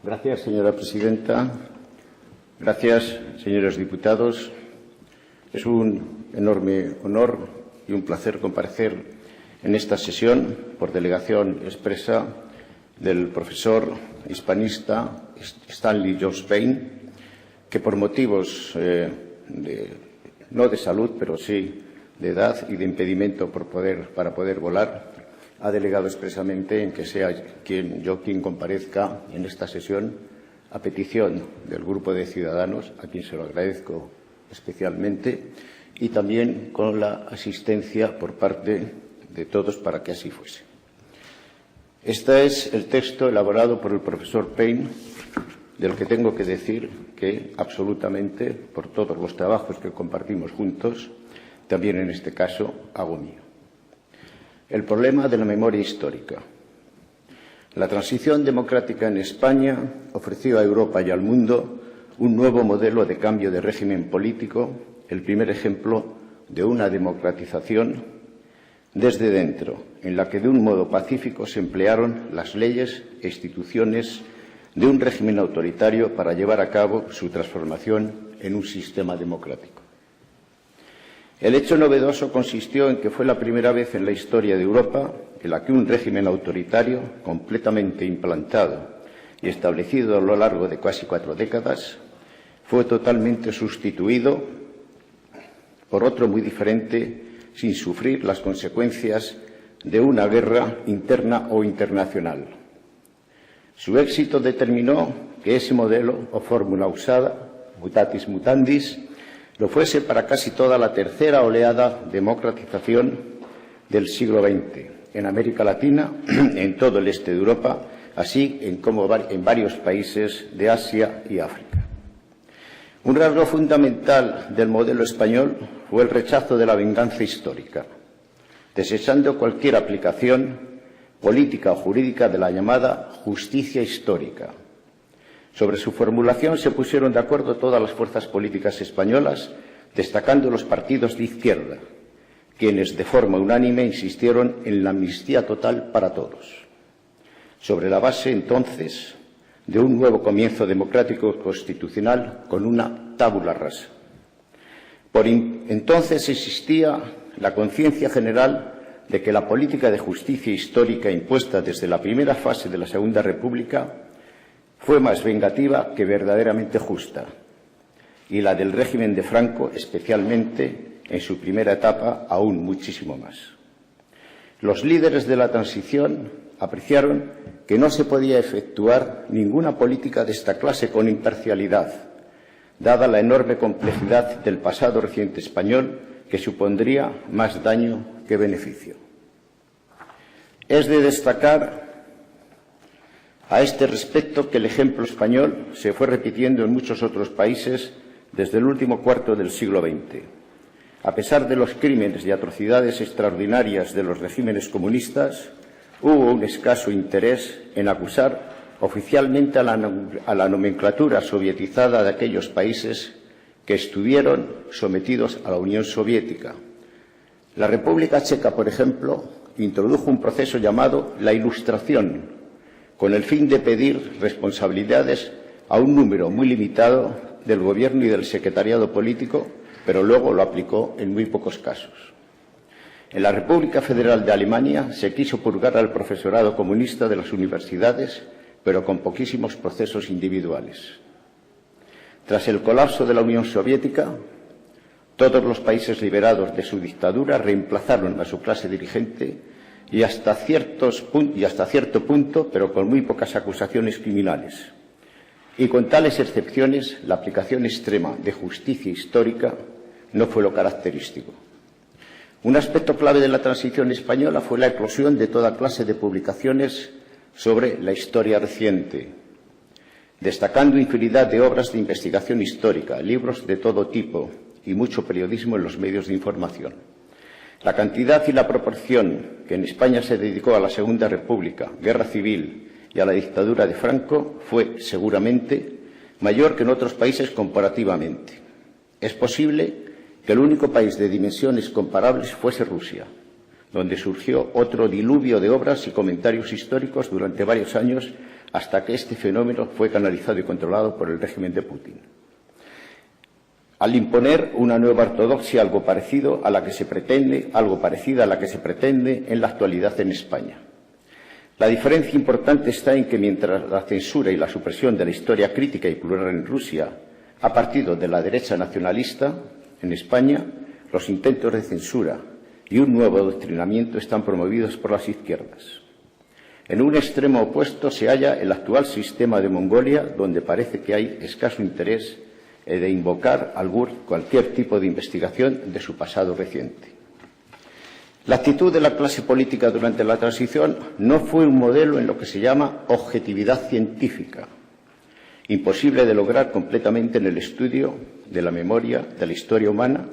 Gracias, señora presidenta. Gracias, señores diputados. Es un enorme honor y un placer comparecer en esta sesión por delegación expresa del profesor hispanista Stanley George Payne, que por motivos no de salud, pero sí de edad y de impedimento para poder volar, ha delegado expresamente en que sea quien comparezca en esta sesión a petición del Grupo de Ciudadanos, a quien se lo agradezco especialmente, y también con la asistencia por parte de todos para que así fuese. Este es el texto elaborado por el profesor Payne, del que tengo que decir que absolutamente, por todos los trabajos que compartimos juntos, también en este caso hago mío. El problema de la memoria histórica. La transición democrática en España ofreció a Europa y al mundo un nuevo modelo de cambio de régimen político, el primer ejemplo de una democratización desde dentro, en la que de un modo pacífico se emplearon las leyes e instituciones de un régimen autoritario para llevar a cabo su transformación en un sistema democrático. El hecho novedoso consistió en que fue la primera vez en la historia de Europa en la que un régimen autoritario completamente implantado y establecido a lo largo de casi 4 décadas fue totalmente sustituido por otro muy diferente, sin sufrir las consecuencias de una guerra interna o internacional. Su éxito determinó que ese modelo o fórmula usada, mutatis mutandis, lo fuese para casi toda la tercera oleada de democratización del siglo XX, en América Latina, en todo el este de Europa, así como en varios países de Asia y África. Un rasgo fundamental del modelo español fue el rechazo de la venganza histórica, desechando cualquier aplicación política o jurídica de la llamada justicia histórica. Sobre su formulación se pusieron de acuerdo todas las fuerzas políticas españolas, destacando los partidos de izquierda, quienes de forma unánime insistieron en la amnistía total para todos, sobre la base entonces de un nuevo comienzo democrático constitucional con una tabula rasa. Por entonces existía la conciencia general de que la política de justicia histórica impuesta desde la primera fase de la Segunda República fue más vengativa que verdaderamente justa, y la del régimen de Franco, especialmente en su primera etapa, aún muchísimo más. Los líderes de la transición apreciaron que no se podía efectuar ninguna política de esta clase con imparcialidad, dada la enorme complejidad del pasado reciente español, que supondría más daño que beneficio. Es de destacar a este respecto que el ejemplo español se fue repitiendo en muchos otros países desde el último cuarto del siglo XX. A pesar de los crímenes y atrocidades extraordinarias de los regímenes comunistas, hubo un escaso interés en acusar oficialmente a la nomenclatura sovietizada de aquellos países que estuvieron sometidos a la Unión Soviética. La República Checa, por ejemplo, introdujo un proceso llamado la Ilustración, con el fin de pedir responsabilidades a un número muy limitado del gobierno y del secretariado político, pero luego lo aplicó en muy pocos casos. En la República Federal de Alemania se quiso purgar al profesorado comunista de las universidades, pero con poquísimos procesos individuales. Tras el colapso de la Unión Soviética, todos los países liberados de su dictadura reemplazaron a su clase dirigente y hasta cierto punto, pero con muy pocas acusaciones criminales. Y con tales excepciones, la aplicación extrema de justicia histórica no fue lo característico. Un aspecto clave de la transición española fue la eclosión de toda clase de publicaciones sobre la historia reciente, destacando infinidad de obras de investigación histórica, libros de todo tipo y mucho periodismo en los medios de información. La cantidad y la proporción que en España se dedicó a la Segunda República, Guerra Civil y a la dictadura de Franco fue, seguramente, mayor que en otros países comparativamente. Es posible que el único país de dimensiones comparables fuese Rusia, donde surgió otro diluvio de obras y comentarios históricos durante varios años hasta que este fenómeno fue canalizado y controlado por el régimen de Putin, al imponer una nueva ortodoxia algo parecida a la que se pretende en la actualidad en España. La diferencia importante está en que mientras la censura y la supresión de la historia crítica y plural en Rusia ha partido de la derecha nacionalista, en España los intentos de censura y un nuevo adoctrinamiento están promovidos por las izquierdas. En un extremo opuesto se halla el actual sistema de Mongolia, donde parece que hay escaso interés de invocar cualquier tipo de investigación de su pasado reciente. La actitud de la clase política durante la transición no fue un modelo en lo que se llama objetividad científica, imposible de lograr completamente en el estudio de la memoria de la historia humana,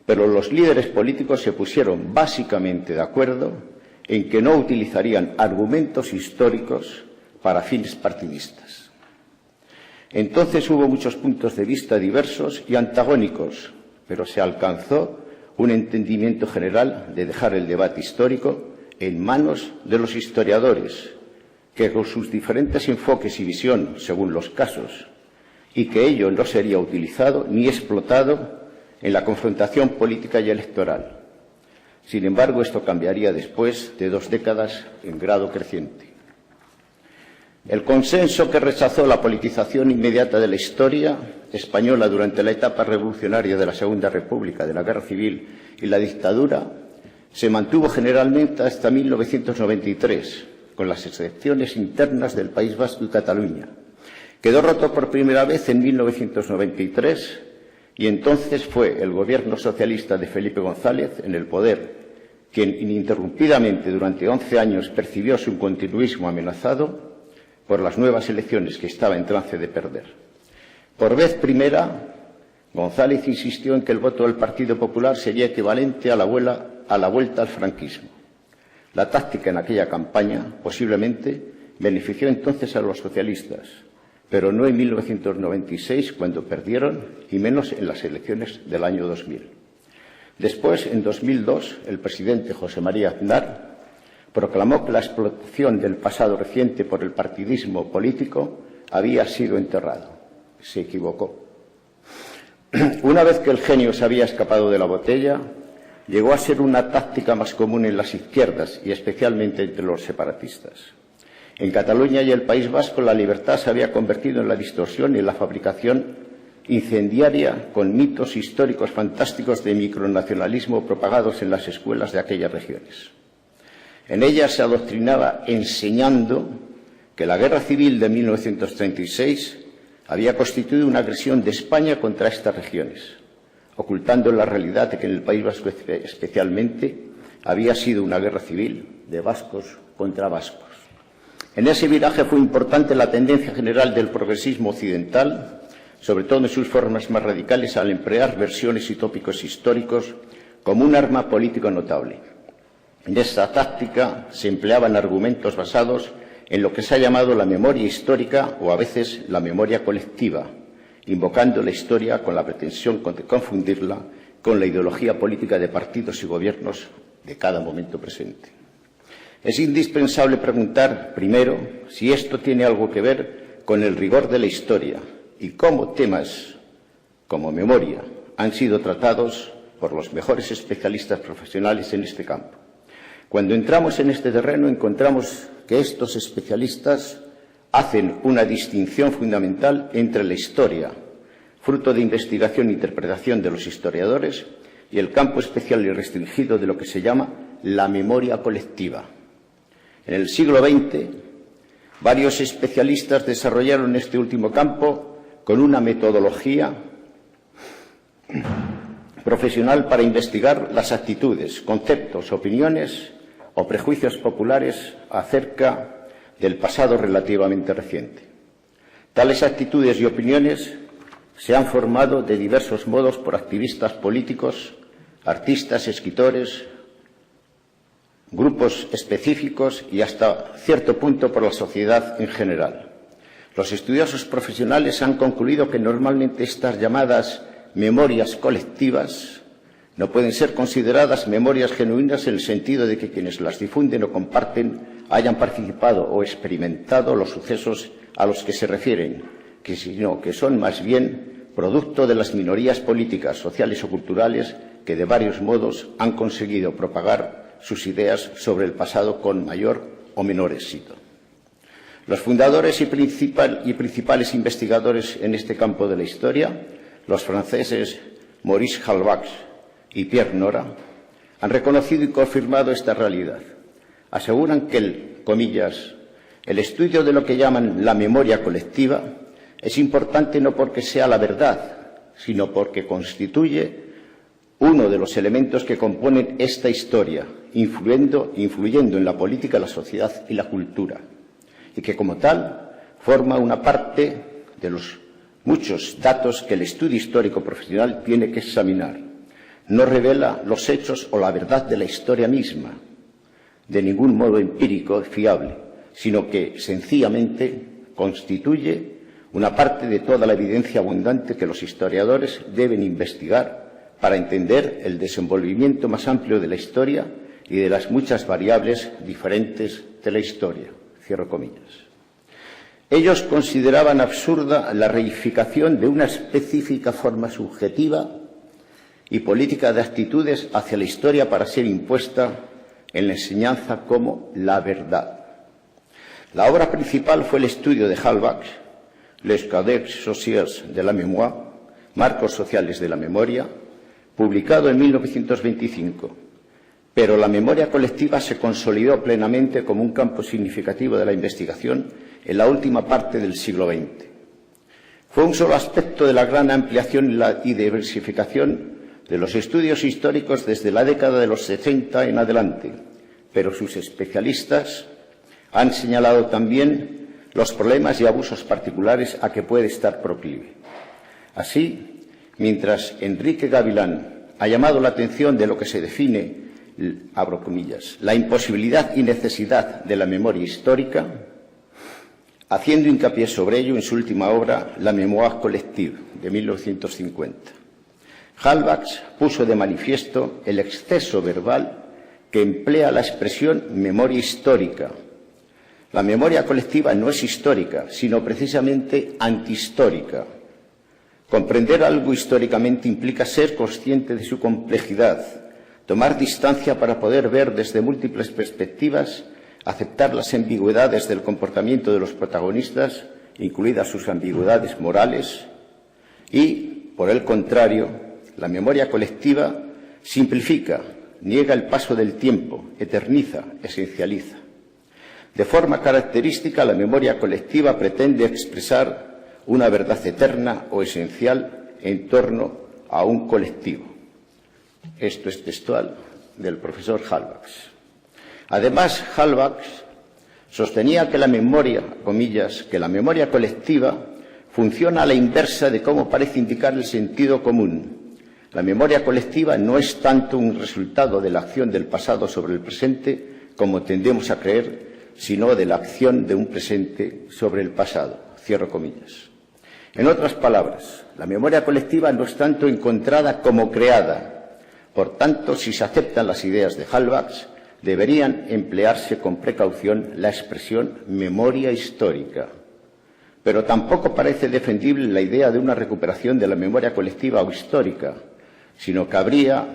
pero los líderes políticos se pusieron básicamente de acuerdo en que no utilizarían argumentos históricos para fines partidistas. Entonces hubo muchos puntos de vista diversos y antagónicos, pero se alcanzó un entendimiento general de dejar el debate histórico en manos de los historiadores, que con sus diferentes enfoques y visión, según los casos, y que ello no sería utilizado ni explotado en la confrontación política y electoral. Sin embargo, esto cambiaría después de 2 décadas en grado creciente. El consenso que rechazó la politización inmediata de la historia española durante la etapa revolucionaria de la Segunda República, de la Guerra Civil y la dictadura se mantuvo generalmente hasta 1993, con las excepciones internas del País Vasco y Cataluña. Quedó roto por primera vez en 1993 y entonces fue el gobierno socialista de Felipe González en el poder quien ininterrumpidamente durante 11 años percibió su continuismo amenazado por las nuevas elecciones que estaba en trance de perder. Por vez primera, González insistió en que el voto del Partido Popular sería equivalente a la vuelta al franquismo. La táctica en aquella campaña, posiblemente, benefició entonces a los socialistas, pero no en 1996, cuando perdieron, y menos en las elecciones del año 2000. Después, en 2002, el presidente José María Aznar proclamó que la explotación del pasado reciente por el partidismo político había sido enterrado. Se equivocó. Una vez que el genio se había escapado de la botella, llegó a ser una táctica más común en las izquierdas y especialmente entre los separatistas. En Cataluña y el País Vasco la libertad se había convertido en la distorsión y en la fabricación incendiaria con mitos históricos fantásticos de micronacionalismo propagados en las escuelas de aquellas regiones. En ellas se adoctrinaba enseñando que la guerra civil de 1936 había constituido una agresión de España contra estas regiones, ocultando la realidad de que en el País Vasco especialmente había sido una guerra civil de vascos contra vascos. En ese viraje fue importante la tendencia general del progresismo occidental, sobre todo en sus formas más radicales, al emplear versiones y tópicos históricos como un arma político notable. En esta táctica se empleaban argumentos basados en lo que se ha llamado la memoria histórica o a veces la memoria colectiva, invocando la historia con la pretensión de confundirla con la ideología política de partidos y gobiernos de cada momento presente. Es indispensable preguntar, primero, si esto tiene algo que ver con el rigor de la historia y cómo temas como memoria han sido tratados por los mejores especialistas profesionales en este campo. Cuando entramos en este terreno encontramos que estos especialistas hacen una distinción fundamental entre la historia, fruto de investigación e interpretación de los historiadores, y el campo especial y restringido de lo que se llama la memoria colectiva. En el siglo XX, varios especialistas desarrollaron este último campo con una metodología profesional para investigar las actitudes, conceptos, opiniones o prejuicios populares acerca del pasado relativamente reciente. Tales actitudes y opiniones se han formado de diversos modos por activistas políticos, artistas, escritores, grupos específicos y hasta cierto punto por la sociedad en general. Los estudiosos profesionales han concluido que normalmente estas llamadas memorias colectivas no pueden ser consideradas memorias genuinas en el sentido de que quienes las difunden o comparten hayan participado o experimentado los sucesos a los que se refieren, sino que son más bien producto de las minorías políticas, sociales o culturales que de varios modos han conseguido propagar sus ideas sobre el pasado con mayor o menor éxito. Los fundadores y principales investigadores en este campo de la historia, los franceses Maurice Halbwachs y Pierre Nora, han reconocido y confirmado esta realidad. Aseguran que el estudio de lo que llaman la memoria colectiva es importante no porque sea la verdad, sino porque constituye uno de los elementos que componen esta historia, influyendo en la política, la sociedad y la cultura, y que como tal forma una parte de los muchos datos que el estudio histórico profesional tiene que examinar. No revela los hechos o la verdad de la historia misma, de ningún modo empírico fiable, sino que sencillamente constituye una parte de toda la evidencia abundante que los historiadores deben investigar para entender el desenvolvimiento más amplio de la historia y de las muchas variables diferentes de la historia. Cierro comillas. Ellos consideraban absurda la reificación de una específica forma subjetiva y política de actitudes hacia la historia para ser impuesta en la enseñanza como la verdad. La obra principal fue el estudio de Halbwachs, Les Codex Sociaux de la Mémoire, Marcos Sociales de la Memoria, publicado en 1925, pero la memoria colectiva se consolidó plenamente como un campo significativo de la investigación en la última parte del siglo XX. Fue un solo aspecto de la gran ampliación y diversificación de los estudios históricos desde la década de los 60 en adelante, pero sus especialistas han señalado también los problemas y abusos particulares a que puede estar proclive. Así, mientras Enrique Gavilán ha llamado la atención de lo que se define, abro comillas, la imposibilidad y necesidad de la memoria histórica, haciendo hincapié sobre ello en su última obra, La Mémoire collective, de 1950. Halbwachs puso de manifiesto el exceso verbal que emplea la expresión memoria histórica. La memoria colectiva no es histórica, sino precisamente antihistórica. Comprender algo históricamente implica ser consciente de su complejidad, tomar distancia para poder ver desde múltiples perspectivas, aceptar las ambigüedades del comportamiento de los protagonistas, incluidas sus ambigüedades morales, y, por el contrario, la memoria colectiva simplifica, niega el paso del tiempo, eterniza, esencializa. De forma característica, la memoria colectiva pretende expresar una verdad eterna o esencial en torno a un colectivo. Esto es textual del profesor Halbwachs. Además, Halbwachs sostenía que la memoria, comillas, que la memoria colectiva funciona a la inversa de cómo parece indicar el sentido común. La memoria colectiva no es tanto un resultado de la acción del pasado sobre el presente como tendemos a creer, sino de la acción de un presente sobre el pasado. Cierro comillas. En otras palabras, la memoria colectiva no es tanto encontrada como creada. Por tanto, si se aceptan las ideas de Halbwachs, deberían emplearse con precaución la expresión memoria histórica. Pero tampoco parece defendible la idea de una recuperación de la memoria colectiva o histórica, sino que habría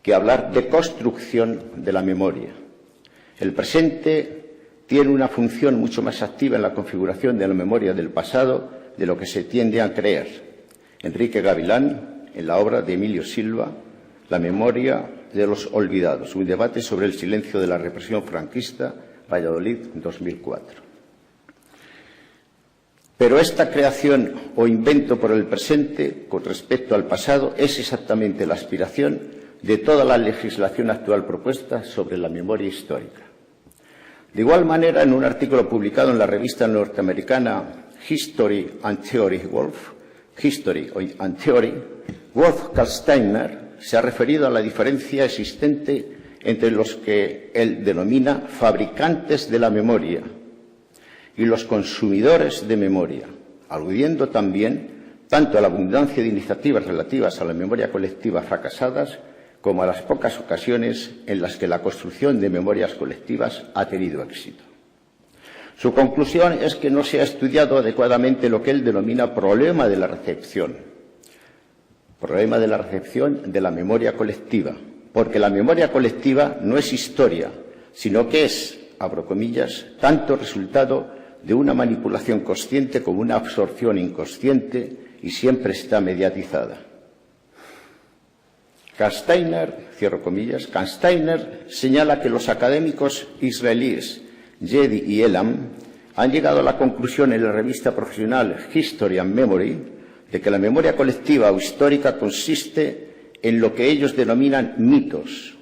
que hablar de construcción de la memoria. El presente tiene una función mucho más activa en la configuración de la memoria del pasado de lo que se tiende a creer. Enrique Gavilán, en la obra de Emilio Silva, La memoria de los olvidados, un debate sobre el silencio de la represión franquista, Valladolid, 2004. Pero esta creación o invento por el presente con respecto al pasado es exactamente la aspiración de toda la legislación actual propuesta sobre la memoria histórica. De igual manera, en un artículo publicado en la revista norteamericana History and Theory, Wolf Kalsteiner se ha referido a la diferencia existente entre los que él denomina fabricantes de la memoria y los consumidores de memoria, aludiendo también tanto a la abundancia de iniciativas relativas a la memoria colectiva fracasadas como a las pocas ocasiones en las que la construcción de memorias colectivas ha tenido éxito. Su conclusión es que no se ha estudiado adecuadamente lo que él denomina problema de la recepción de la memoria colectiva, porque la memoria colectiva no es historia, sino que es, abro comillas, tanto resultado de una manipulación consciente como una absorción inconsciente y siempre está mediatizada. Kastainer, cierro comillas, Kastainer señala que los académicos israelíes Yedi y Elam han llegado a la conclusión en la revista profesional History and Memory de que la memoria colectiva o histórica consiste en lo que ellos denominan mitos.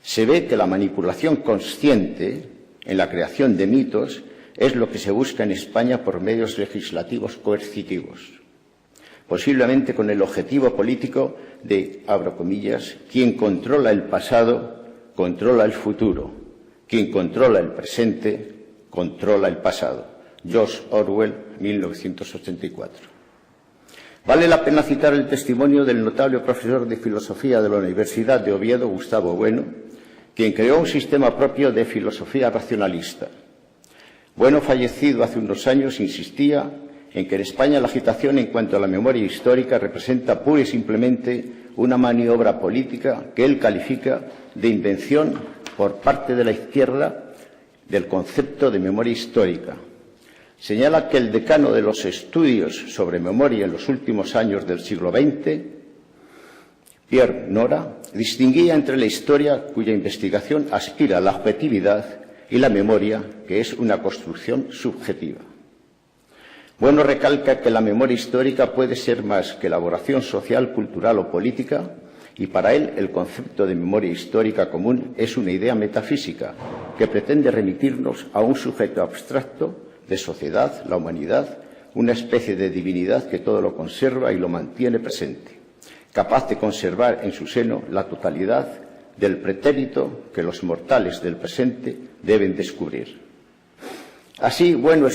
Se ve que la manipulación consciente en la creación de mitos es lo que se busca en España por medios legislativos coercitivos, posiblemente con el objetivo político de, abro comillas, quien controla el pasado, controla el futuro, quien controla el presente, controla el pasado. George Orwell, 1984. Vale la pena citar el testimonio del notable profesor de filosofía de la Universidad de Oviedo, Gustavo Bueno, quien creó un sistema propio de filosofía racionalista. Bueno, fallecido hace unos años, insistía en que en España la agitación en cuanto a la memoria histórica representa pura y simplemente una maniobra política que él califica de invención por parte de la izquierda del concepto de memoria histórica. Señala que el decano de los estudios sobre memoria en los últimos años del siglo XX, Pierre Nora, distinguía entre la historia, cuya investigación aspira a la objetividad, y la memoria, que es una construcción subjetiva. Bueno, recalca que la memoria histórica puede ser más que elaboración social, cultural o política, y para él el concepto de memoria histórica común es una idea metafísica que pretende remitirnos a un sujeto abstracto de sociedad, la humanidad, una especie de divinidad que todo lo conserva y lo mantiene presente, capaz de conservar en su seno la totalidad del pretérito que los mortales del presente deben descubrir. Así, Bueno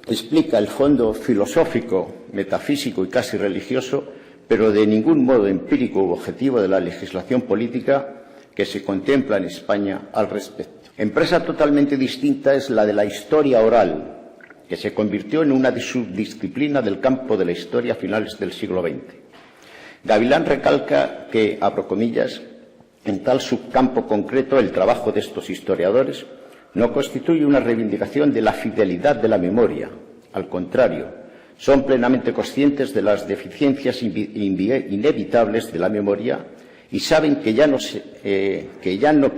explica el fondo filosófico, metafísico y casi religioso, pero de ningún modo empírico u objetivo de la legislación política que se contempla en España al respecto. Empresa totalmente distinta es la de la historia oral, que se convirtió en una subdisciplina del campo de la historia a finales del siglo XX. Gavilán recalca que, abro comillas, en tal subcampo concreto el trabajo de estos historiadores no constituye una reivindicación de la fidelidad de la memoria. Al contrario, son plenamente conscientes de las deficiencias inevitables de la memoria y saben que ya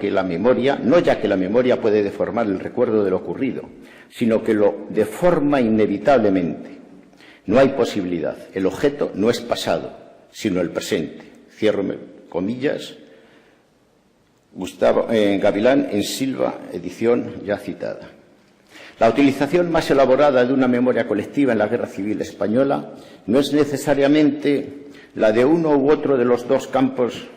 que la memoria puede deformar el recuerdo de lo ocurrido, sino que lo deforma inevitablemente. No hay posibilidad. El objeto no es pasado, sino el presente. Cierro comillas. Gavilán en Silva, edición ya citada. La utilización más elaborada de una memoria colectiva en la Guerra Civil Española no es necesariamente la de uno u otro de los dos campos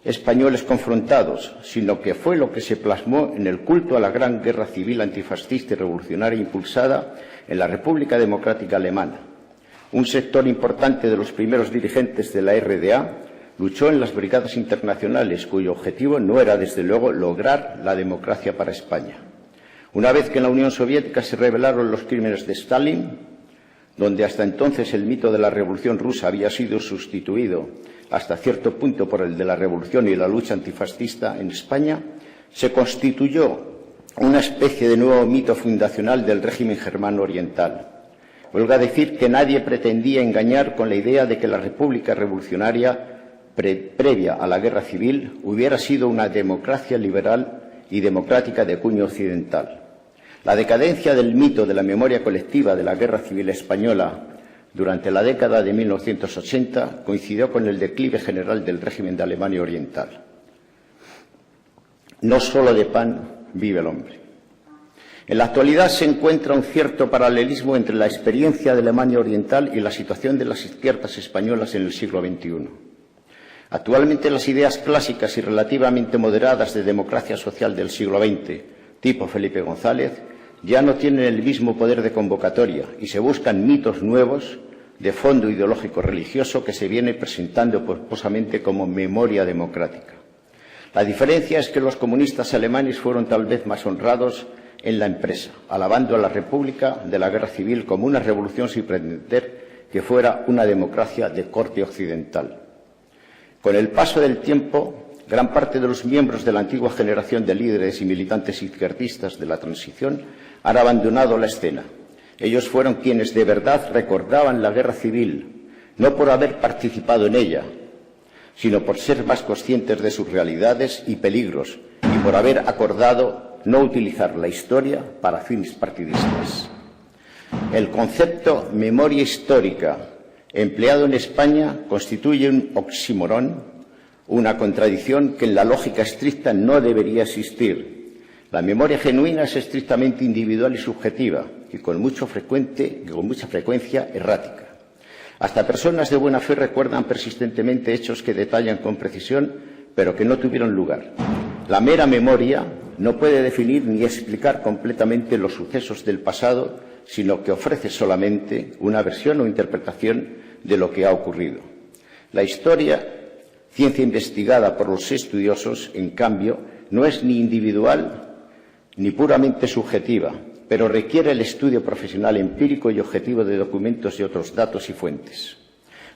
españoles confrontados, sino que fue lo que se plasmó en el culto a la gran guerra civil antifascista y revolucionaria impulsada en la República Democrática Alemana. Un sector importante de los primeros dirigentes de la RDA luchó en las brigadas internacionales, cuyo objetivo no era, desde luego, lograr la democracia para España. Una vez que en la Unión Soviética se revelaron los crímenes de Stalin, donde hasta entonces el mito de la Revolución rusa había sido sustituido hasta cierto punto por el de la Revolución y la lucha antifascista en España, se constituyó una especie de nuevo mito fundacional del régimen germano oriental. Huelga a decir que nadie pretendía engañar con la idea de que la República Revolucionaria previa a la Guerra Civil hubiera sido una democracia liberal y democrática de cuño occidental. La decadencia del mito de la memoria colectiva de la Guerra Civil Española durante la década de 1980 coincidió con el declive general del régimen de Alemania Oriental. No solo de pan vive el hombre. En la actualidad se encuentra un cierto paralelismo entre la experiencia de Alemania Oriental y la situación de las izquierdas españolas en el siglo XXI. Actualmente las ideas clásicas y relativamente moderadas de democracia social del siglo XX, tipo Felipe González, ya no tienen el mismo poder de convocatoria y se buscan mitos nuevos de fondo ideológico religioso que se viene presentando pomposamente como memoria democrática. La diferencia es que los comunistas alemanes fueron tal vez más honrados en la empresa, alabando a la República de la Guerra Civil como una revolución sin pretender que fuera una democracia de corte occidental. Con el paso del tiempo, gran parte de los miembros de la antigua generación de líderes y militantes izquierdistas de la transición han abandonado la escena. Ellos fueron quienes de verdad recordaban la guerra civil, no por haber participado en ella, sino por ser más conscientes de sus realidades y peligros y por haber acordado no utilizar la historia para fines partidistas. El concepto memoria histórica empleado en España constituye un oxímoron, una contradicción que en la lógica estricta no debería existir. La memoria genuina es estrictamente individual y subjetiva y con mucha frecuencia errática. Hasta personas de buena fe recuerdan persistentemente hechos que detallan con precisión, pero que no tuvieron lugar. La mera memoria no puede definir ni explicar completamente los sucesos del pasado, sino que ofrece solamente una versión o interpretación de lo que ha ocurrido. La historia, ciencia investigada por los estudiosos, en cambio, no es ni individual ni puramente subjetiva, pero requiere el estudio profesional empírico y objetivo de documentos y otros datos y fuentes.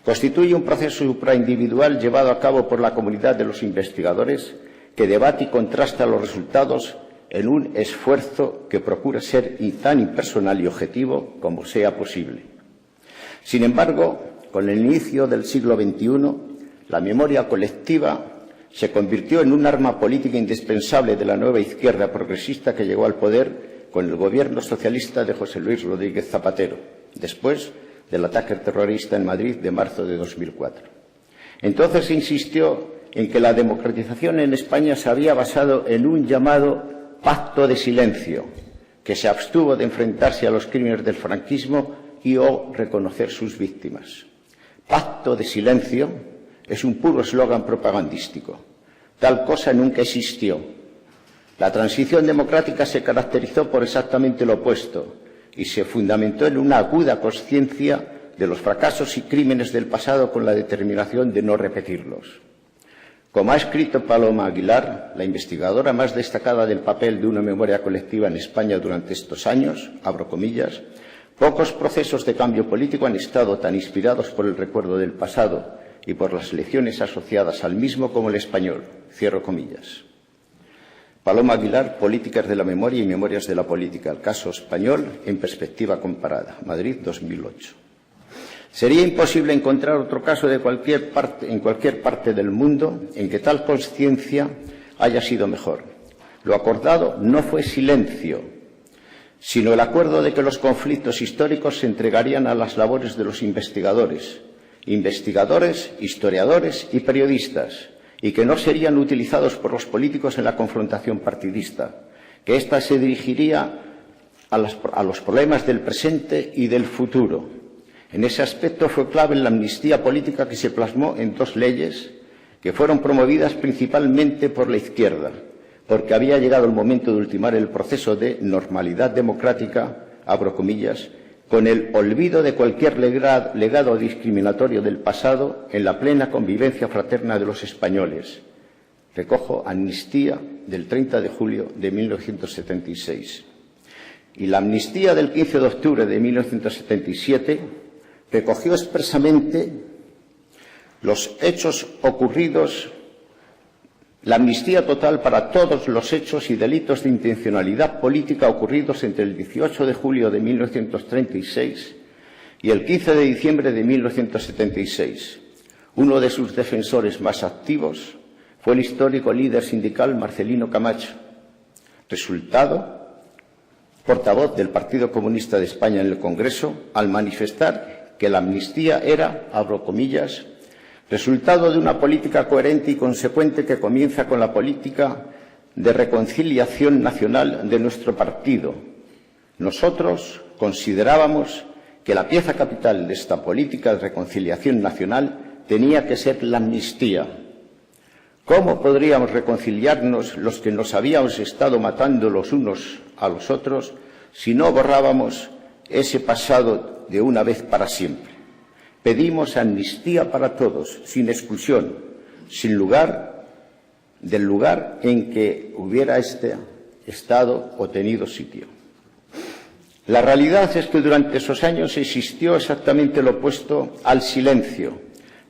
Constituye un proceso supraindividual llevado a cabo por la comunidad de los investigadores que debate y contrasta los resultados en un esfuerzo que procura ser tan impersonal y objetivo como sea posible. Sin embargo, con el inicio del siglo XXI, la memoria colectiva se convirtió en un arma política indispensable de la nueva izquierda progresista que llegó al poder con el gobierno socialista de José Luis Rodríguez Zapatero, después del ataque terrorista en Madrid de marzo de 2004. Entonces se insistió en que la democratización en España se había basado en un llamado pacto de silencio, que se abstuvo de enfrentarse a los crímenes del franquismo y o reconocer sus víctimas. Pacto de silencio es un puro eslogan propagandístico. Tal cosa nunca existió. La transición democrática se caracterizó por exactamente lo opuesto y se fundamentó en una aguda conciencia de los fracasos y crímenes del pasado con la determinación de no repetirlos. Como ha escrito Paloma Aguilar, la investigadora más destacada del papel de una memoria colectiva en España durante estos años, abro comillas, pocos procesos de cambio político han estado tan inspirados por el recuerdo del pasado y por las lecciones asociadas al mismo como el español, cierro comillas. Paloma Aguilar, Políticas de la Memoria y Memorias de la Política, el caso español en perspectiva comparada, Madrid, 2008. Sería imposible encontrar otro caso en cualquier parte del mundo en que tal conciencia haya sido mejor. Lo acordado no fue silencio, sino el acuerdo de que los conflictos históricos se entregarían a las labores de los investigadores, historiadores y periodistas, y que no serían utilizados por los políticos en la confrontación partidista, que ésta se dirigiría a los problemas del presente y del futuro. En ese aspecto fue clave la amnistía política que se plasmó en dos leyes que fueron promovidas principalmente por la izquierda, porque había llegado el momento de ultimar el proceso de normalidad democrática, abro comillas, con el olvido de cualquier legado discriminatorio del pasado en la plena convivencia fraterna de los españoles. Recojo Amnistía del 30 de julio de 1976. Y la amnistía del 15 de octubre de 1977 recogió expresamente los hechos ocurridos, la amnistía total para todos los hechos y delitos de intencionalidad política ocurridos entre el 18 de julio de 1936 y el 15 de diciembre de 1976. Uno de sus defensores más activos fue el histórico líder sindical Marcelino Camacho, resultado portavoz del Partido Comunista de España en el Congreso, al manifestar que la amnistía era, abro comillas, resultado de una política coherente y consecuente que comienza con la política de reconciliación nacional de nuestro partido. Nosotros considerábamos que la pieza capital de esta política de reconciliación nacional tenía que ser la amnistía. ¿Cómo podríamos reconciliarnos los que nos habíamos estado matando los unos a los otros si no borrábamos ese pasado de una vez para siempre? Pedimos amnistía para todos, sin exclusión, sin lugar del lugar en que hubiera este estado o tenido sitio. La realidad es que durante esos años existió exactamente lo opuesto al silencio,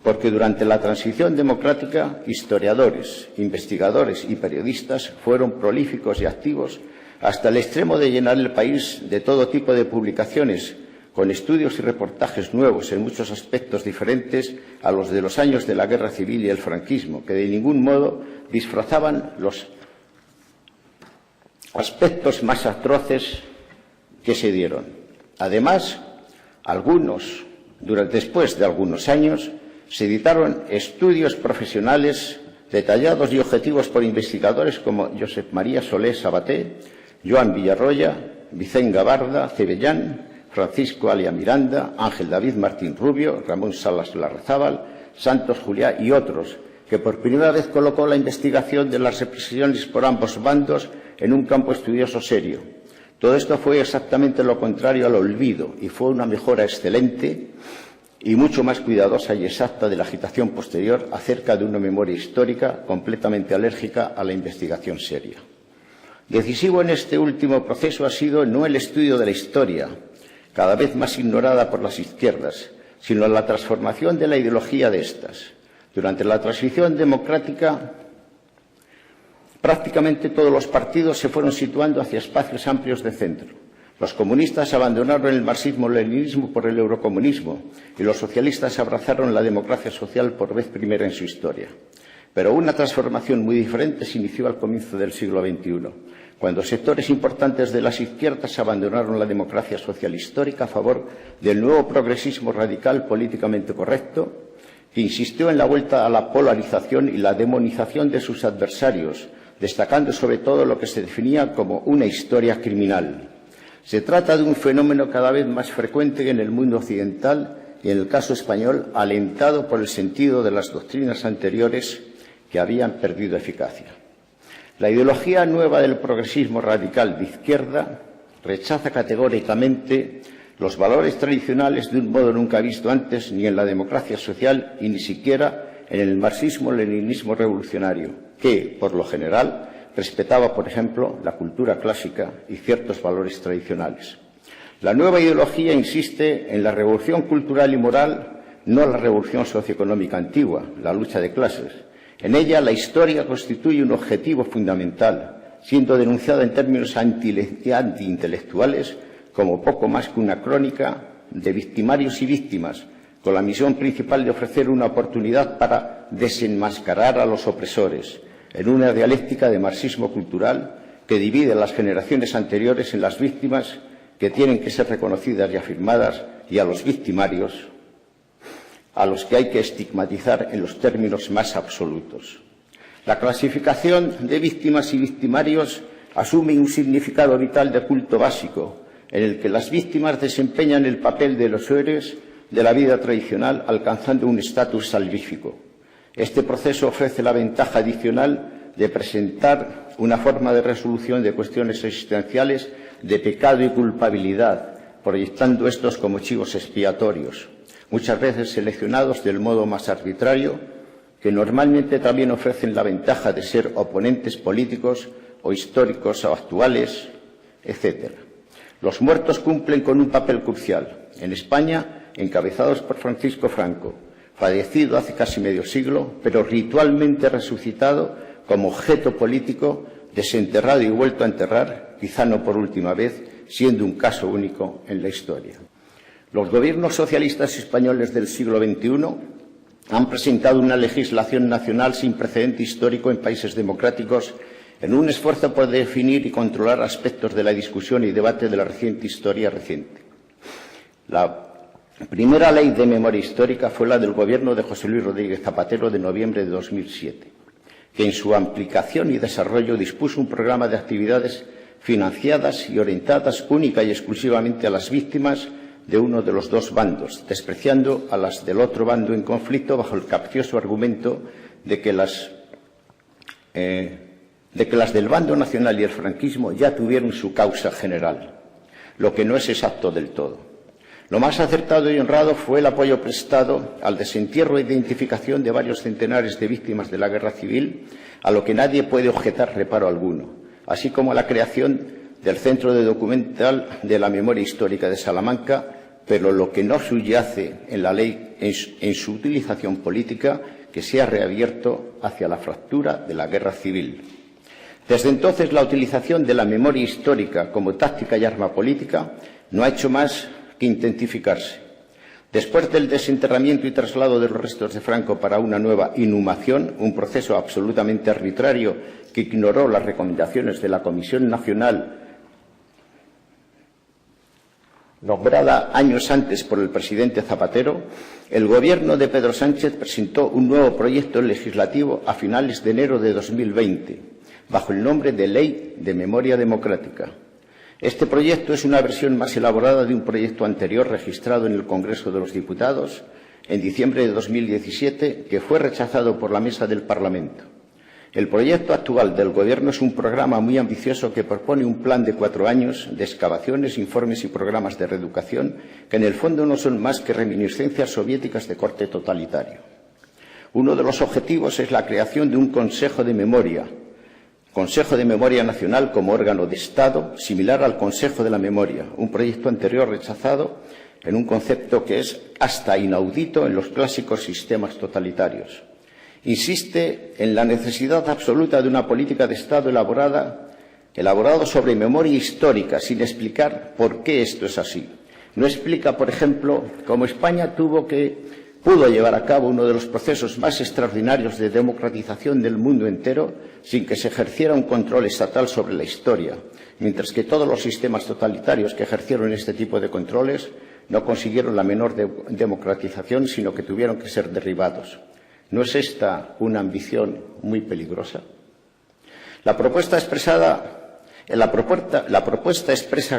porque durante la transición democrática historiadores, investigadores y periodistas fueron prolíficos y activos hasta el extremo de llenar el país de todo tipo de publicaciones, con estudios y reportajes nuevos en muchos aspectos diferentes a los de los años de la Guerra Civil y el franquismo, que de ningún modo disfrazaban los aspectos más atroces que se dieron. Además, después de algunos años, se editaron estudios profesionales detallados y objetivos por investigadores como Josep María Solé Sabaté, Joan Villarroya, Vicent Gabarda Cebellán, Francisco Alia Miranda, Ángel David Martín Rubio, Ramón Salas Larrazábal, Santos Juliá y otros, que por primera vez colocó la investigación de las represiones por ambos bandos en un campo estudioso serio. Todo esto fue exactamente lo contrario al olvido y fue una mejora excelente y mucho más cuidadosa y exacta de la agitación posterior acerca de una memoria histórica completamente alérgica a la investigación seria. Decisivo en este último proceso ha sido no el estudio de la historia, cada vez más ignorada por las izquierdas, sino la transformación de la ideología de estas. Durante la transición democrática, prácticamente todos los partidos se fueron situando hacia espacios amplios de centro. Los comunistas abandonaron el marxismo-leninismo por el eurocomunismo y los socialistas abrazaron la democracia social por vez primera en su historia. Pero una transformación muy diferente se inició al comienzo del siglo XXI, cuando sectores importantes de las izquierdas abandonaron la democracia social histórica a favor del nuevo progresismo radical políticamente correcto, que insistió en la vuelta a la polarización y la demonización de sus adversarios, destacando sobre todo lo que se definía como una historia criminal. Se trata de un fenómeno cada vez más frecuente en el mundo occidental y, en el caso español, alentado por el sentido de las doctrinas anteriores que habían perdido eficacia. La ideología nueva del progresismo radical de izquierda rechaza categóricamente los valores tradicionales de un modo nunca visto antes ni en la democracia social y ni siquiera en el marxismo-leninismo revolucionario, que, por lo general, respetaba, por ejemplo, la cultura clásica y ciertos valores tradicionales. La nueva ideología insiste en la revolución cultural y moral, no la revolución socioeconómica antigua, la lucha de clases. En ella, la historia constituye un objetivo fundamental, siendo denunciada en términos antiintelectuales como poco más que una crónica de victimarios y víctimas, con la misión principal de ofrecer una oportunidad para desenmascarar a los opresores, en una dialéctica de marxismo cultural que divide a las generaciones anteriores en las víctimas que tienen que ser reconocidas y afirmadas y a los victimarios, a los que hay que estigmatizar en los términos más absolutos. La clasificación de víctimas y victimarios asume un significado vital de culto básico, en el que las víctimas desempeñan el papel de los héroes de la vida tradicional, alcanzando un estatus salvífico. Este proceso ofrece la ventaja adicional de presentar una forma de resolución de cuestiones existenciales de pecado y culpabilidad, proyectando estos como chivos expiatorios, muchas veces seleccionados del modo más arbitrario, que normalmente también ofrecen la ventaja de ser oponentes políticos o históricos o actuales, etc. Los muertos cumplen con un papel crucial. En España, encabezados por Francisco Franco, fallecido hace casi medio siglo, pero ritualmente resucitado como objeto político, desenterrado y vuelto a enterrar, quizá no por última vez, siendo un caso único en la historia. Los gobiernos socialistas españoles del siglo XXI han presentado una legislación nacional sin precedente histórico en países democráticos en un esfuerzo por definir y controlar aspectos de la discusión y debate de la reciente historia reciente. La primera ley de memoria histórica fue la del gobierno de José Luis Rodríguez Zapatero de noviembre de 2007, que en su aplicación y desarrollo dispuso un programa de actividades financiadas y orientadas única y exclusivamente a las víctimas de uno de los dos bandos, despreciando a las del otro bando en conflicto bajo el capcioso argumento de que las del bando nacional y el franquismo ya tuvieron su causa general, lo que no es exacto del todo. Lo más acertado y honrado fue el apoyo prestado al desentierro e identificación de varios centenares de víctimas de la guerra civil, a lo que nadie puede objetar reparo alguno, así como a la creación del Centro de Documental de la Memoria Histórica de Salamanca, pero lo que no subyace en la ley en su utilización política, que se ha reabierto hacia la fractura de la guerra civil. Desde entonces, la utilización de la memoria histórica como táctica y arma política no ha hecho más que intensificarse. Después del desenterramiento y traslado de los restos de Franco para una nueva inhumación, un proceso absolutamente arbitrario que ignoró las recomendaciones de la Comisión Nacional nombrada años antes por el presidente Zapatero, el Gobierno de Pedro Sánchez presentó un nuevo proyecto legislativo a finales de enero de 2020, bajo el nombre de Ley de Memoria Democrática. Este proyecto es una versión más elaborada de un proyecto anterior registrado en el Congreso de los Diputados en diciembre de 2017, que fue rechazado por la Mesa del Parlamento. El proyecto actual del Gobierno es un programa muy ambicioso que propone un plan de 4 años de excavaciones, informes y programas de reeducación que en el fondo no son más que reminiscencias soviéticas de corte totalitario. Uno de los objetivos es la creación de un Consejo de Memoria Nacional como órgano de Estado, similar al Consejo de la Memoria, un proyecto anterior rechazado en un concepto que es hasta inaudito en los clásicos sistemas totalitarios. Insiste en la necesidad absoluta de una política de Estado elaborado sobre memoria histórica, sin explicar por qué esto es así. No explica, por ejemplo, cómo España pudo llevar a cabo uno de los procesos más extraordinarios de democratización del mundo entero sin que se ejerciera un control estatal sobre la historia, mientras que todos los sistemas totalitarios que ejercieron este tipo de controles no consiguieron la menor democratización, sino que tuvieron que ser derribados. ¿No es esta una ambición muy peligrosa? La propuesta expresa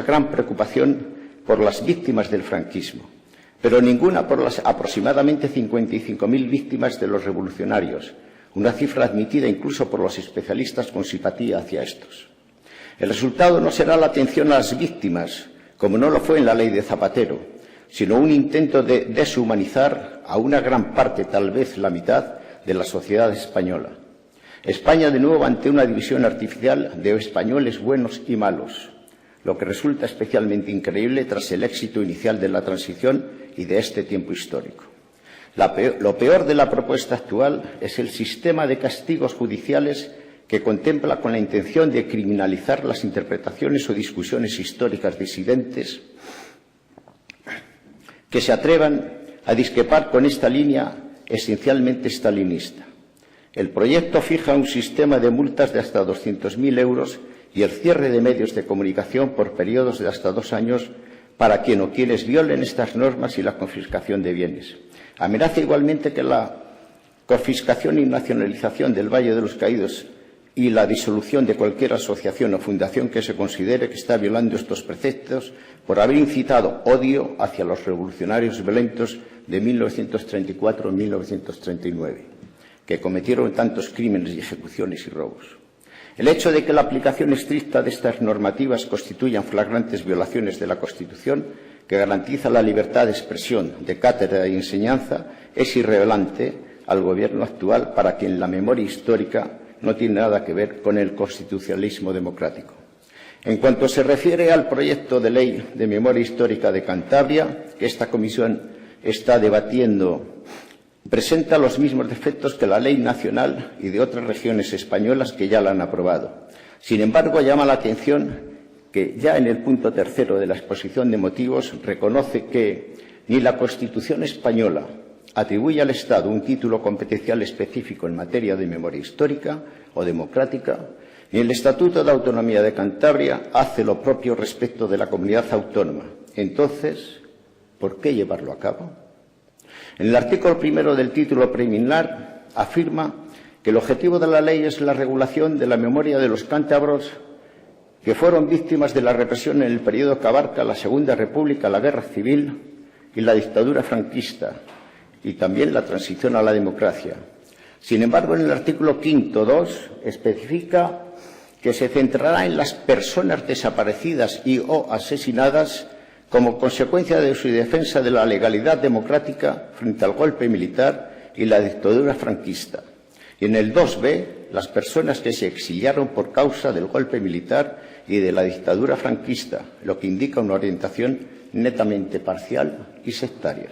gran preocupación por las víctimas del franquismo, pero ninguna por las aproximadamente 55.000 víctimas de los revolucionarios, una cifra admitida incluso por los especialistas con simpatía hacia estos. El resultado no será la atención a las víctimas, como no lo fue en la ley de Zapatero, sino un intento de deshumanizar a una gran parte, tal vez la mitad, de la sociedad española. España, de nuevo, ante una división artificial de españoles buenos y malos, lo que resulta especialmente increíble tras el éxito inicial de la transición y de este tiempo histórico. Lo peor de la propuesta actual es el sistema de castigos judiciales que contempla con la intención de criminalizar las interpretaciones o discusiones históricas disidentes que se atrevan a discrepar con esta línea esencialmente stalinista. El proyecto fija un sistema de multas de hasta 200.000 euros y el cierre de medios de comunicación por periodos de hasta 2 años para quien o quienes violen estas normas y la confiscación de bienes. Amenaza igualmente que la confiscación y nacionalización del Valle de los Caídos y la disolución de cualquier asociación o fundación que se considere que está violando estos preceptos por haber incitado odio hacia los revolucionarios violentos de 1934 y 1939, que cometieron tantos crímenes y ejecuciones y robos. El hecho de que la aplicación estricta de estas normativas constituyan flagrantes violaciones de la Constitución, que garantiza la libertad de expresión, de cátedra y enseñanza, es irrelevante al Gobierno actual, para quien la memoria histórica no tiene nada que ver con el constitucionalismo democrático. En cuanto se refiere al proyecto de ley de memoria histórica de Cantabria, que esta comisión está debatiendo, presenta los mismos defectos que la ley nacional y de otras regiones españolas que ya la han aprobado. Sin embargo, llama la atención que ya en el punto 3 de la exposición de motivos reconoce que ni la Constitución española atribuye al Estado un título competencial específico en materia de memoria histórica o democrática, ni el Estatuto de Autonomía de Cantabria hace lo propio respecto de la comunidad autónoma. Entonces, ¿por qué llevarlo a cabo? En el artículo 1 del título preliminar afirma que el objetivo de la ley es la regulación de la memoria de los cántabros que fueron víctimas de la represión en el periodo que abarca la Segunda República, la Guerra Civil y la dictadura franquista, y también la transición a la democracia. Sin embargo, en el artículo 5.2 especifica que se centrará en las personas desaparecidas y o asesinadas como consecuencia de su defensa de la legalidad democrática frente al golpe militar y la dictadura franquista. Y en el 2b, las personas que se exiliaron por causa del golpe militar y de la dictadura franquista, lo que indica una orientación netamente parcial y sectaria.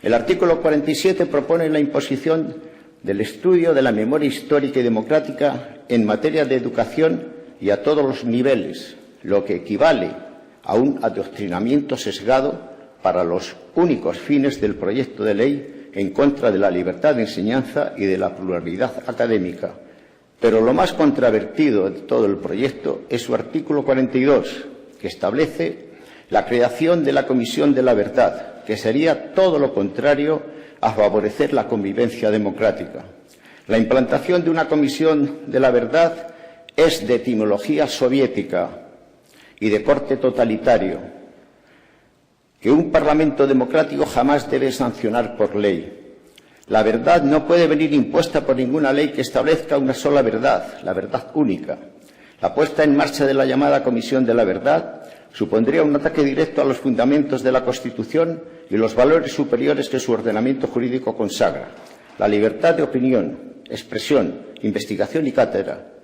El artículo 47 propone la imposición del estudio de la memoria histórica y democrática en materia de educación y a todos los niveles, lo que equivale a un adoctrinamiento sesgado para los únicos fines del proyecto de ley en contra de la libertad de enseñanza y de la pluralidad académica. Pero lo más controvertido de todo el proyecto es su artículo 42, que establece la creación de la Comisión de la Verdad, que sería todo lo contrario a favorecer la convivencia democrática. La implantación de una Comisión de la Verdad es de etimología soviética y de corte totalitario, que un Parlamento democrático jamás debe sancionar por ley. La verdad no puede venir impuesta por ninguna ley que establezca una sola verdad, la verdad única. La puesta en marcha de la llamada Comisión de la Verdad supondría un ataque directo a los fundamentos de la Constitución y los valores superiores que su ordenamiento jurídico consagra: la libertad de opinión, expresión, investigación y cátedra,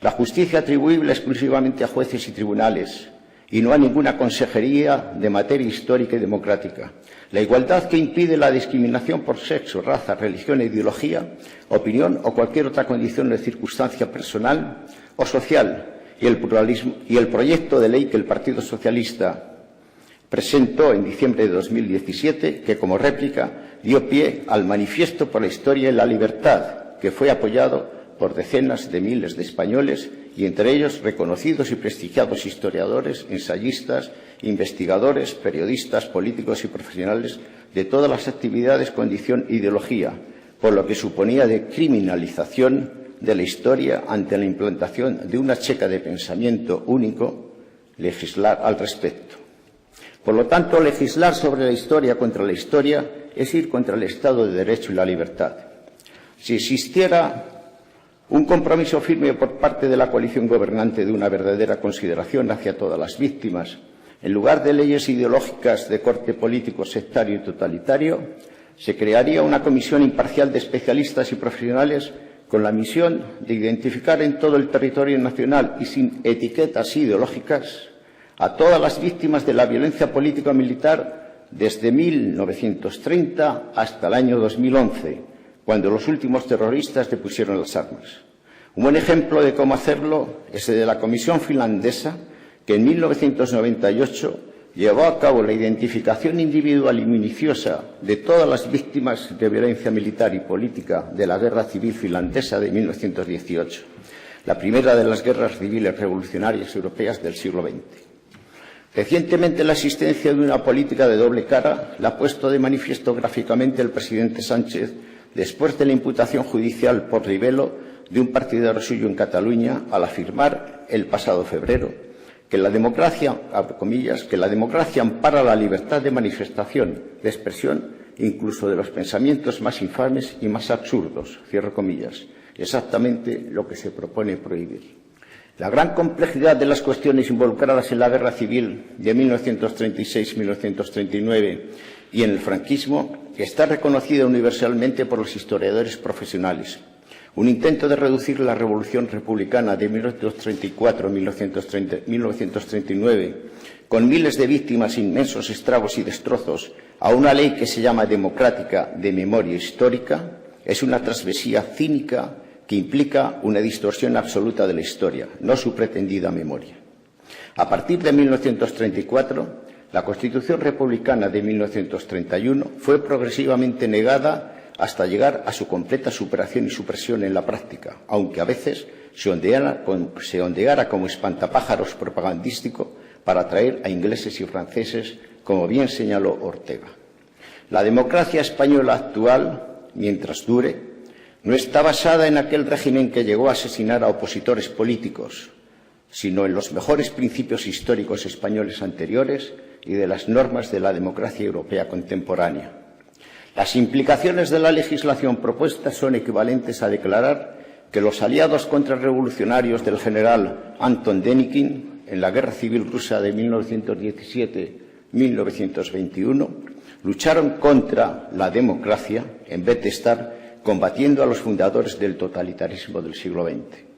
la justicia atribuible exclusivamente a jueces y tribunales, y no a ninguna consejería de materia histórica y democrática. La igualdad que impide la discriminación por sexo, raza, religión, ideología, opinión o cualquier otra condición o circunstancia personal o social, y el pluralismo y el proyecto de ley que el Partido Socialista presentó en diciembre de 2017, que como réplica dio pie al Manifiesto por la Historia y la Libertad, que fue apoyado por decenas de miles de españoles, y entre ellos reconocidos y prestigiados historiadores, ensayistas, investigadores, periodistas, políticos y profesionales de todas las actividades, condición e ideología, por lo que suponía de criminalización de la historia ante la implantación de una checa de pensamiento único, legislar al respecto. Por lo tanto, legislar sobre la historia contra la historia es ir contra el Estado de Derecho y la libertad. Si existiera un compromiso firme por parte de la coalición gobernante de una verdadera consideración hacia todas las víctimas, en lugar de leyes ideológicas de corte político, sectario y totalitario, se crearía una comisión imparcial de especialistas y profesionales con la misión de identificar en todo el territorio nacional y sin etiquetas ideológicas a todas las víctimas de la violencia político-militar desde 1930 hasta el año 2011, cuando los últimos terroristas depusieron las armas. Un buen ejemplo de cómo hacerlo es el de la Comisión finlandesa, que en 1998 llevó a cabo la identificación individual y minuciosa de todas las víctimas de violencia militar y política de la Guerra Civil finlandesa de 1918, la primera de las guerras civiles revolucionarias europeas del siglo XX. Recientemente, la existencia de una política de doble cara la ha puesto de manifiesto gráficamente el presidente Sánchez después de la imputación judicial por libelo de un partidario suyo en Cataluña, al afirmar el pasado febrero que la democracia, abre comillas, que la democracia ampara la libertad de manifestación, de expresión, incluso de los pensamientos más infames y más absurdos, cierro comillas, exactamente lo que se propone prohibir. La gran complejidad de las cuestiones involucradas en la guerra civil de 1936-1939 y en el franquismo está reconocida universalmente por los historiadores profesionales. Un intento de reducir la Revolución Republicana de 1934-1939, con miles de víctimas, inmensos estragos y destrozos, a una ley que se llama democrática de memoria histórica, es una travesía cínica que implica una distorsión absoluta de la historia, no su pretendida memoria. A partir de 1934, la Constitución republicana de 1931 fue progresivamente negada hasta llegar a su completa superación y supresión en la práctica, aunque a veces se ondeara como espantapájaros propagandístico para atraer a ingleses y franceses, como bien señaló Ortega. La democracia española actual, mientras dure, no está basada en aquel régimen que llegó a asesinar a opositores políticos, sino en los mejores principios históricos españoles anteriores y de las normas de la democracia europea contemporánea. Las implicaciones de la legislación propuesta son equivalentes a declarar que los aliados contrarrevolucionarios del general Anton Denikin en la Guerra Civil Rusa de 1921, lucharon contra la democracia en vez de estar combatiendo a los fundadores del totalitarismo del siglo XX.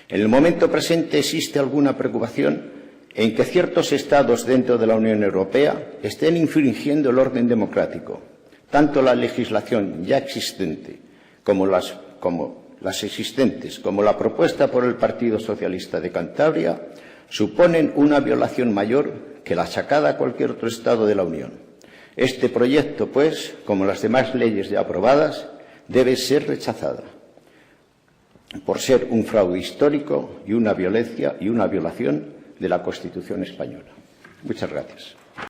En el momento presente existe alguna preocupación en que ciertos Estados dentro de la Unión Europea estén infringiendo el orden democrático. Tanto la legislación ya existente como las existentes, como la propuesta por el Partido Socialista de Cantabria, suponen una violación mayor que la achacada a cualquier otro Estado de la Unión. Este proyecto, pues, como las demás leyes ya aprobadas, debe ser rechazada por ser un fraude histórico y una violencia y una violación de la Constitución española. Muchas gracias.